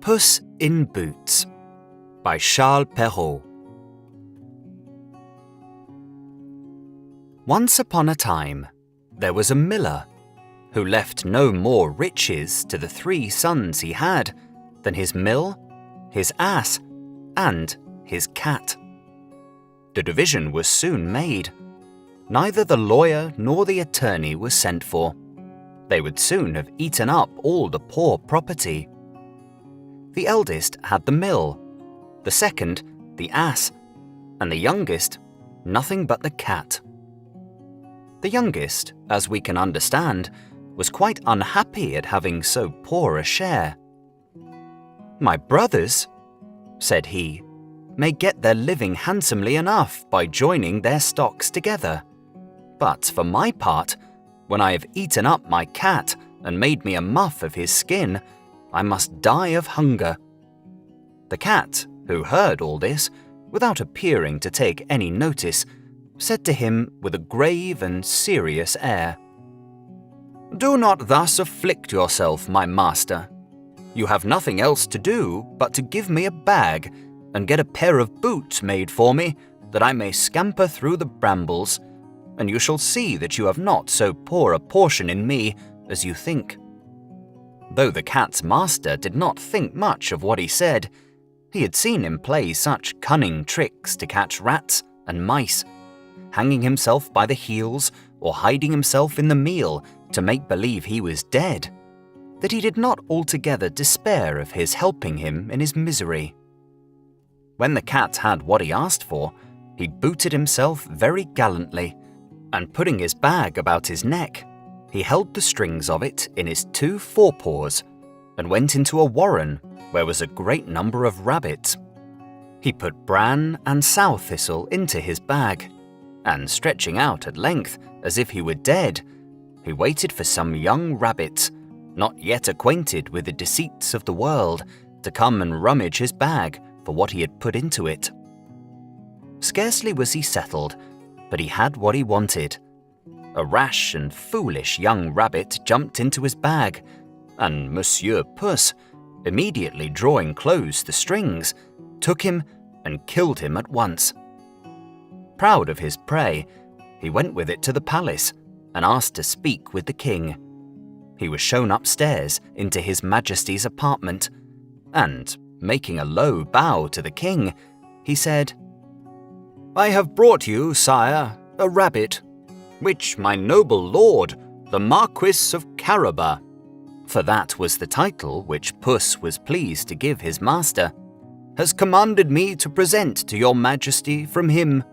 Puss in Boots by Charles Perrault. Once upon a time, there was a miller who left no more riches to the 3 sons he had than his mill, his ass, and his cat. The division was soon made. Neither the lawyer nor the attorney was sent for. They would soon have eaten up all the poor property. The eldest had the mill, the second the ass, and the youngest nothing but the cat. The youngest, as we can understand, was quite unhappy at having so poor a share. "My brothers," said he, "may get their living handsomely enough by joining their stocks together. But for my part, when I have eaten up my cat and made me a muff of his skin, I must die of hunger." The cat, who heard all this, without appearing to take any notice, said to him with a grave and serious air, "Do not thus afflict yourself, my master. You have nothing else to do but to give me a bag and get a pair of boots made for me, that I may scamper through the brambles, and you shall see that you have not so poor a portion in me as you think." Though the cat's master did not think much of what he said, he had seen him play such cunning tricks to catch rats and mice, hanging himself by the heels or hiding himself in the meal to make believe he was dead, that he did not altogether despair of his helping him in his misery. When the cat had what he asked for, he booted himself very gallantly, and putting his bag about his neck, he held the strings of it in his 2 forepaws and went into a warren where was a great number of rabbits. He put bran and sow thistle into his bag, and stretching out at length as if he were dead, he waited for some young rabbits, not yet acquainted with the deceits of the world, to come and rummage his bag for what he had put into it. Scarcely was he settled, but he had what he wanted. A rash and foolish young rabbit jumped into his bag, and Monsieur Puss, immediately drawing close the strings, took him and killed him at once. Proud of his prey, he went with it to the palace and asked to speak with the king. He was shown upstairs into His Majesty's apartment, and, making a low bow to the king, he said, "I have brought you, sire, a rabbit, which my noble lord, the Marquis of Carabas," for that was the title which Puss was pleased to give his master, "has commanded me to present to your majesty from him."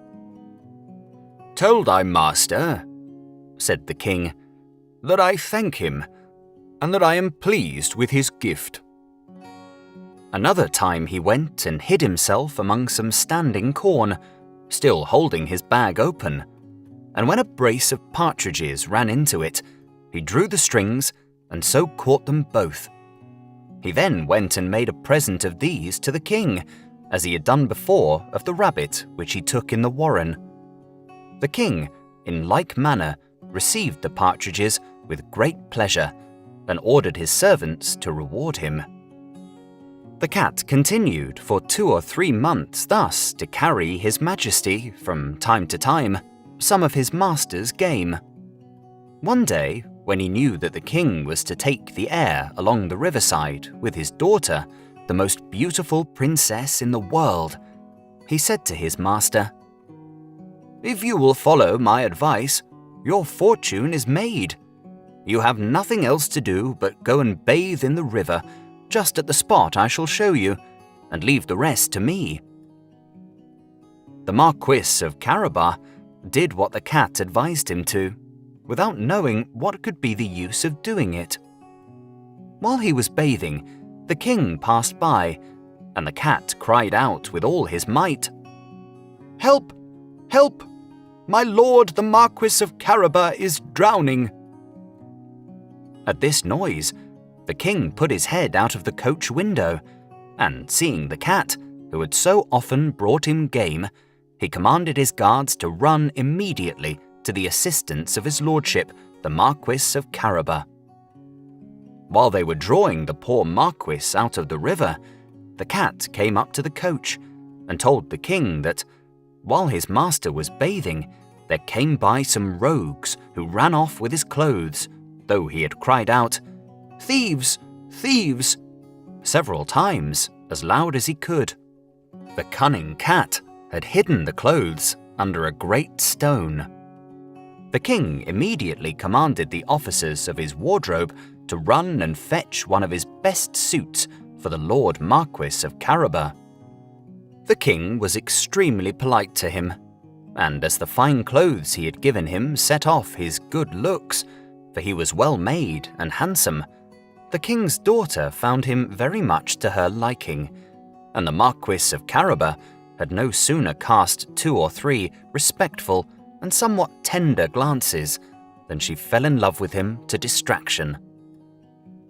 "Tell thy master," said the king, "that I thank him, and that I am pleased with his gift." Another time he went and hid himself among some standing corn, still holding his bag open, and when a brace of partridges ran into it, he drew the strings and so caught them both. He then went and made a present of these to the king, as he had done before of the rabbit which he took in the warren. The king, in like manner, received the partridges with great pleasure, and ordered his servants to reward him. The cat continued for 2 or 3 months thus to carry His Majesty, from time to time, some of his master's game. One day, when he knew that the king was to take the air along the riverside with his daughter, the most beautiful princess in the world, he said to his master, "If you will follow my advice, your fortune is made. You have nothing else to do but go and bathe in the river, just at the spot I shall show you, and leave the rest to me." The Marquis of Carabas did what the cat advised him to, without knowing what could be the use of doing it. While he was bathing, the king passed by, and the cat cried out with all his might, "Help! Help! My lord the Marquis of Carabas is drowning." At this noise, the king put his head out of the coach window, and seeing the cat, who had so often brought him game, he commanded his guards to run immediately to the assistance of his lordship, the Marquis of Carabas. While they were drawing the poor Marquis out of the river, the cat came up to the coach and told the king that, while his master was bathing, there came by some rogues who ran off with his clothes, though he had cried out, "Thieves! Thieves!" several times, as loud as he could. The cunning cat had hidden the clothes under a great stone. The king immediately commanded the officers of his wardrobe to run and fetch one of his best suits for the Lord Marquis of Caraba. The king was extremely polite to him, and as the fine clothes he had given him set off his good looks, for he was well made and handsome, the king's daughter found him very much to her liking, and the Marquis of Caraba had no sooner cast 2 or 3 respectful and somewhat tender glances than she fell in love with him to distraction.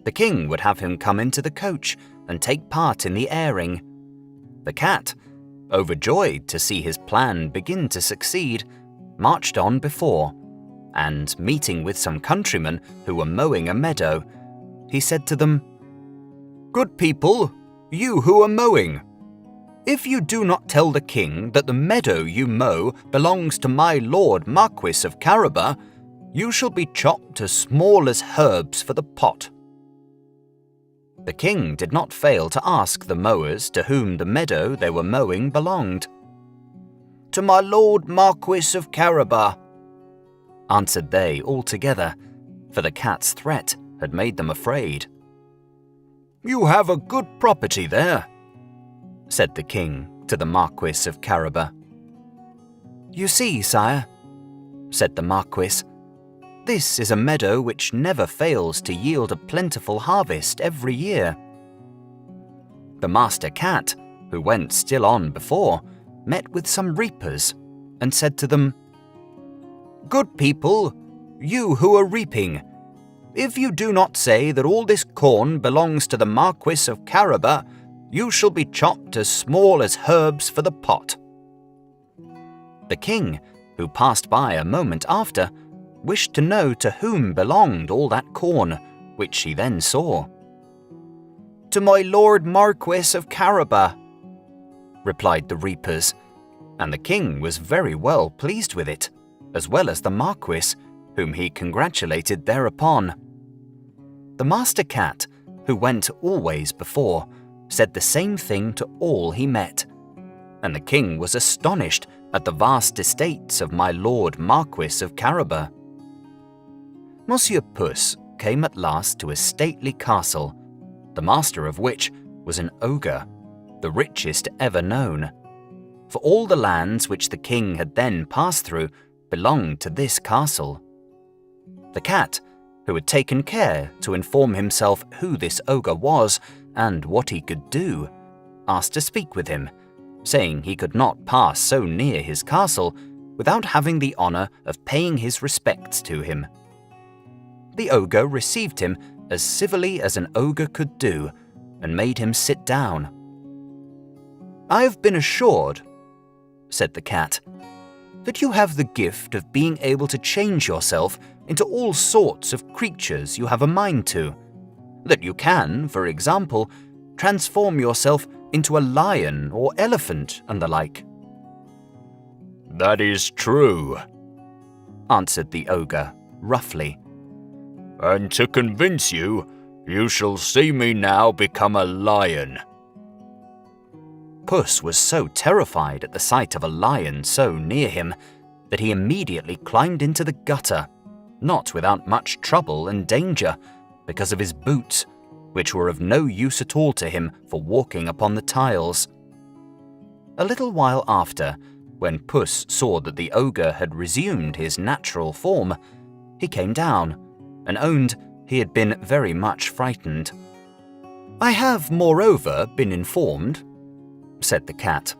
The king would have him come into the coach and take part in the airing. The cat, overjoyed to see his plan begin to succeed, marched on before, and meeting with some countrymen who were mowing a meadow, he said to them, "Good people, you who are mowing, if you do not tell the king that the meadow you mow belongs to my Lord Marquis of Caraba, you shall be chopped as small as herbs for the pot." The king did not fail to ask the mowers to whom the meadow they were mowing belonged. "To my Lord Marquis of Caraba," answered they all together, for the cat's threat had made them afraid. "You have a good property there," said the king to the Marquis of Caraba. "You see, sire," said the Marquis, "this is a meadow which never fails to yield a plentiful harvest every year." The master cat, who went still on before, met with some reapers and said to them, "Good people, you who are reaping, if you do not say that all this corn belongs to the Marquis of Caraba, you shall be chopped as small as herbs for the pot." The king, who passed by a moment after, wished to know to whom belonged all that corn, which he then saw. "To my Lord Marquis of Caraba," replied the reapers, and the king was very well pleased with it, as well as the Marquis, whom he congratulated thereupon. The master cat, who went always before, said the same thing to all he met, and the king was astonished at the vast estates of my Lord Marquis of Caraba. Monsieur Puss came at last to a stately castle, the master of which was an ogre, the richest ever known, for all the lands which the king had then passed through belonged to this castle. The cat, who had taken care to inform himself who this ogre was and what he could do, asked to speak with him, saying he could not pass so near his castle without having the honor of paying his respects to him. The ogre received him as civilly as an ogre could do, and made him sit down. "I have been assured," said the cat, "that you have the gift of being able to change yourself into all sorts of creatures you have a mind to, that you can, for example, transform yourself into a lion or elephant and the like." "That is true," answered the ogre roughly. "And to convince you, you shall see me now become a lion." Puss was so terrified at the sight of a lion so near him that he immediately climbed into the gutter, not without much trouble and danger, because of his boots, which were of no use at all to him for walking upon the tiles. A little while after, when Puss saw that the ogre had resumed his natural form, he came down and owned he had been very much frightened. "I have, moreover, been informed," said the cat,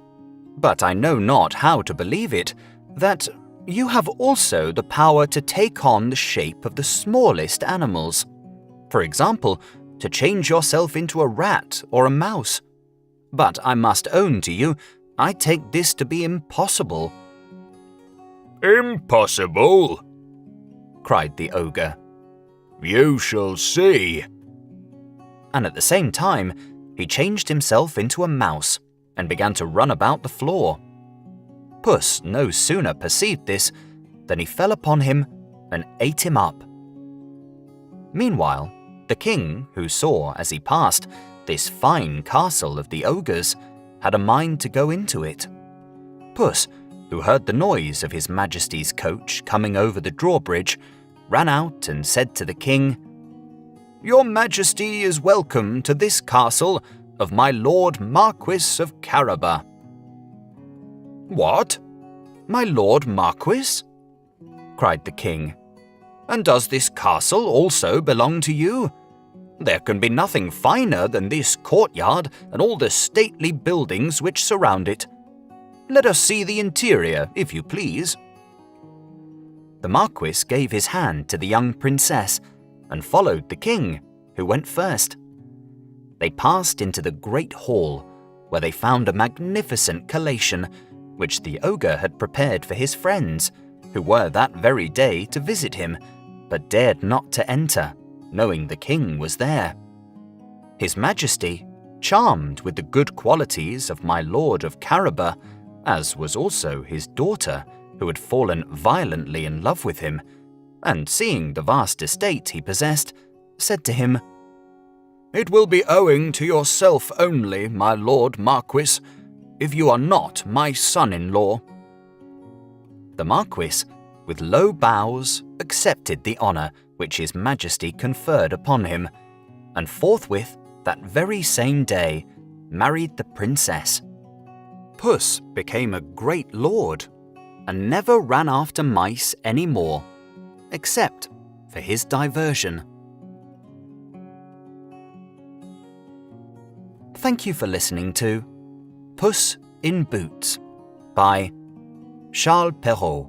"but I know not how to believe it, that you have also the power to take on the shape of the smallest animals. For example, to change yourself into a rat or a mouse. But I must own to you, I take this to be impossible." "Impossible?" cried the ogre. "You shall see. and at the same time, he changed himself into a mouse and began to run about the floor. Puss no sooner perceived this than he fell upon him and ate him up. Meanwhile, the king, who saw as he passed this fine castle of the ogres, had a mind to go into it. Puss, who heard the noise of his Majesty's coach coming over the drawbridge, ran out and said to the king, "Your Majesty is welcome to this castle of my Lord Marquis of Caraba." "What? My Lord Marquis?" cried the king. "And does this castle also belong to you? There can be nothing finer than this courtyard and all the stately buildings which surround it. Let us see the interior, if you please." The Marquis gave his hand to the young princess and followed the king, who went first. They passed into the great hall, where they found a magnificent collation, which the ogre had prepared for his friends, who were that very day to visit him, but dared not to enter, knowing the king was there. His Majesty, charmed with the good qualities of my Lord of Caraba, as was also his daughter, who had fallen violently in love with him, and seeing the vast estate he possessed, said to him, "It will be owing to yourself only, my Lord Marquis, if you are not my son-in-law." The Marquis, with low bows, accepted the honour which his Majesty conferred upon him, and forthwith, that very same day, married the princess. Puss became a great lord, and never ran after mice any more, except for his diversion. Thank you for listening to Puss in Boots by Charles Perrault.